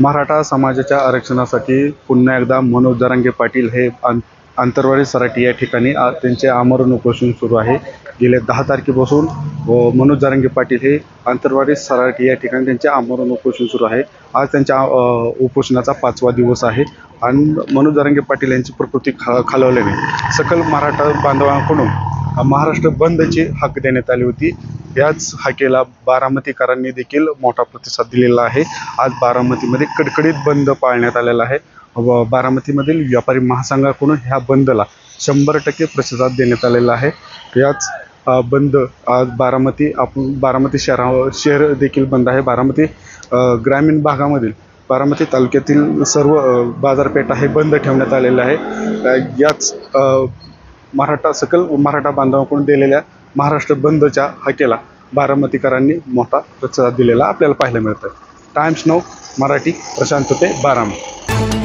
मराठा समाजाच्या आरक्षणासाठी पुन्हा एकदा मनोज जरांगे पाटील हे आंतरवाली सराटी या ठिकाणी त्यांचे आमरण उपोषण सुरू आहे। गेल्या 10 तारखेपासून मनोज जरांगे पाटील हे आंतरवाली सराटी या ठिकाणी त्यांचे आमरण उपोषण सुरू आहे। आज त्यांच्या उपोषणाचा 5वा दिवस आहे आणि मनोज जरांगे पाटील यांची प्रकृती खालावल्याने सकल मराठा बांधवांकडून महाराष्ट्र बंदची हाक देण्यात आली होती। याच हाकेला बारामतीकरांनी देखील मोठा प्रतिसाद दिलेला आहे। आज बारामतीमध्ये कडकडीत बंद पाळण्यात आलेला आहे। बारामतीमधील व्यापारी महासंघाकडून ह्या बंदला 100% प्रतिसाद देण्यात आलेला आहे। याच बंद आज बारामती शहर देखील बंद आहे। बारामती ग्रामीण भागामधील बारामती तालुक्यातील सर्व बाजारपेठा हे बंद ठेवण्यात आलेले आहे। याच सकल मराठा बांधवांकडून दिलेल्या महाराष्ट्र बंदच्या हाकेला बारामतीकरांनी मोठा प्रतिसाद दिलेला आपल्याला पाहायला मिळतं। टाइम्स नाऊ मराठी, प्रशांत होते, बारामती।